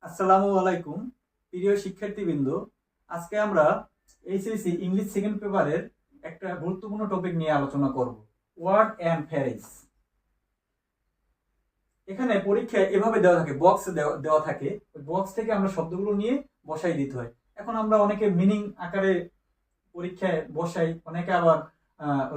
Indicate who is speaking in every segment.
Speaker 1: আসসালামু আলাইকুম প্রিয় শিক্ষার্থীবৃন্দ। আজকে আমরা এইচএসসি ইংলিশ সেকেন্ড পেপারের একটা গুরুত্বপূর্ণ টপিক নিয়ে আলোচনা করব, ওয়ার্ড অ্যান্ড ফ্রেজ। এখানে পরীক্ষায় এভাবে দেওয়া থাকে, বক্স দেওয়া থাকে, ওই বক্স থেকে আমরা শব্দগুলো নিয়ে বসাই দিতে হয়। এখন আমরা অনেকে মিনিং আকারে পরীক্ষায় বসাই, অনেকে আবার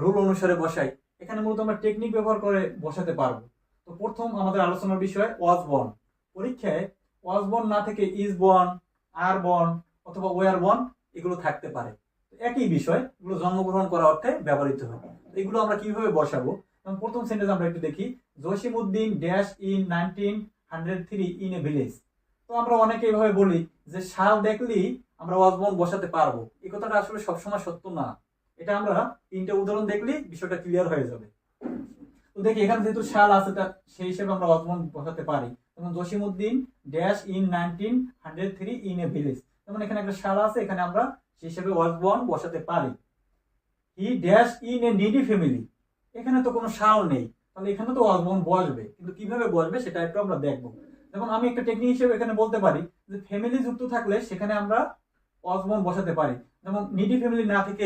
Speaker 1: রুল অনুসারে বসাই। এখানে মূলত আমরা টেকনিক ব্যবহার করে বসাতে পারবো। তো প্রথম আমাদের আলোচনার বিষয় ওয়াজ বর্ন। পরীক্ষায় ওয়াজ বর্ন না থেকে ইজ বর্ন, আর বর্ন অথবা ওয়ার বর্ন এগুলো থাকতে পারে। একই বিষয়, এগুলো জন্মগ্রহণ করা অর্থে ব্যবহৃত হয়। এগুলো আমরা কিভাবে বসাবো? যেমন প্রথম সেন্টেন্স আমরা একটু দেখি, Jasimuddin dash in 1903 in a village. তো আমরা অনেকে এইভাবে বলি যে সাল দেখলেই আমরা ওয়াজ বর্ন বসাতে পারবো। এই কথাটা আসলে সবসময় সত্য না। এটা আমরা তিনটা উদাহরণ দেখলেই বিষয়টা ক্লিয়ার হয়ে যাবে। তো দেখি এখানে যেহেতু সাল আছে, সেই হিসেবে আমরা ওয়াজ বর্ন বসাতে পারি। যেমন Jasimuddin dash in 1903 in a village, যেমন এখানে একটা সাল আছে, এখানে আমরা সেই হিসেবে ওয়াজ বর্ন বসাতে পারি। He dash in a needy family, এখানে তো কোনো সাল নেই, তাহলে এখানে তো ওয়াজ বর্ন বসবে, কিন্তু কিভাবে বসবে সেটা একটু আমরা দেখবো। যেমন আমি একটা টেকনিক হিসেবে এখানে বলতে পারি যে ফ্যামিলি যুক্ত থাকলে সেখানে আমরা ওয়াজ বর্ন বসাতে পারি। যেমন নিডি ফ্যামিলি না থেকে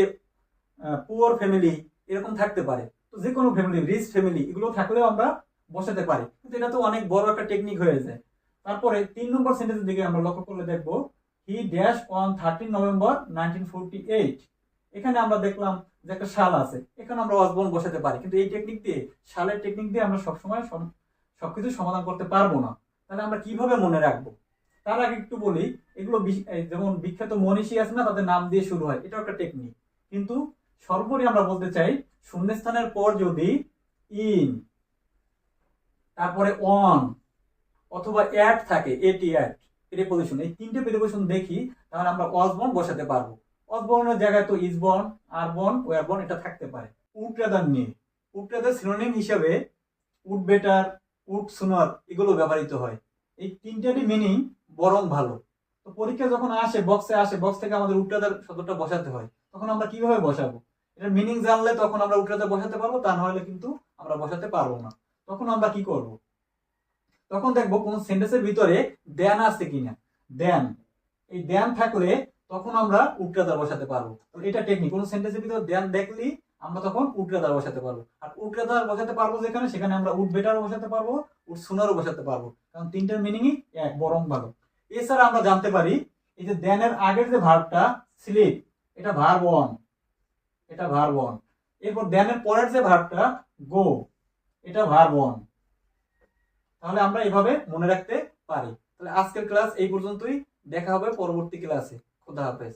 Speaker 1: পুয়ার ফ্যামিলি এরকম থাকতে পারে। তো যে কোনো ফ্যামিলি, রিচ ফ্যামিলি এগুলো থাকলেও আমরা বসাতে পারি, কিন্তু এটা তো অনেক বড় একটা টেকনিক হয়ে যায়। তারপরে 3 নম্বর সেন্টেন্সের দিকে আমরা লক্ষ্য করলে দেখবো, হি ড্যাশ অন 13 নভেম্বর 1948। এখানে আমরা দেখলাম যে একটা সাল আছে, এখানে আমরা ওয়াজ বর্ন বসাতে পারি, কিন্তু এই টেকনিক দিয়ে, সালের টেকনিক দিয়ে আমরা সবসময় সবকিছু সমাধান করতে পারবো না। তাহলে আমরা কিভাবে মনে রাখবো? তার আগে একটু বলি, এগুলো যেমন বিখ্যাত মনীষী আছে না, তাদের নাম দিয়ে শুরু হয়, এটাও একটা টেকনিক। কিন্তু সর্বোপরি আমরা বলতে চাই, শূন্যস্থানের পর যদি ইন, তারপরে অন অথবা অ্যাট থাকে, এটি অ্যাট প্রিপজিশন, এই তিনটে প্রিপজিশন দেখি, তাহলে আমরা ওয়াজ বর্ন বসাতে পারবো। ওয়াজ বর্নের জায়গায় তো is born, are born, were born এটা থাকতে পারে। উড রাদার নিয়ে, উড রাদার সিনোনিম হিসেবে উড বেটার, উড সুনার এগুলো ব্যবহৃত হয়। এই তিনটারই মিনিং বরং ভালো। তো পরীক্ষা যখন আসে, বক্সে আসে, বক্স থেকে আমাদের উড রাদার শব্দটা বসাতে হয়, তখন আমরা কিভাবে বসাবো? এটার মিনিং জানলে তখন আমরা উড রাদার বসাতে পারবো, তা নাহলে কিন্তু আমরা বসাতে পারবো না। তখন আমরা কি করব? তখন দেখবো কোন সেন্টেন্সের ভিতরে দেন আছে কিনা। দেন, এই দেন থাকলে তখন আমরা উড্রাদার বসাতে পারবো। এটা টেকনিক, কোন সেন্টেন্সের ভিতরে দেন দেখলি আমরা তখন উড্রাদার বসাতে পারবো। আর উড্রাদার বসাতে পারবো যেখানে, সেখানে আমরা উড বেটারও বসাতে পারবো, উড সুনারও বসাতে পারবো, কারণ তিনটার মিনিংই এক, বরং ভালো। এছাড়া আমরা জানতে পারি, এই যে দেনের আগের যে ভার্বটা স্লিপ, এটা ভার্ব ওয়ান, এটা ভার্ব ওয়ান। এরপর দেনের পরের যে ভার্বটা গো, এটা ভার্ব ওয়ান। তাহলে আমরা এভাবে মনে রাখতে পারি। তাহলে আজকের ক্লাস এই পর্যন্তই, দেখা হবে পরবর্তী ক্লাসে। খোদা হাফেজ।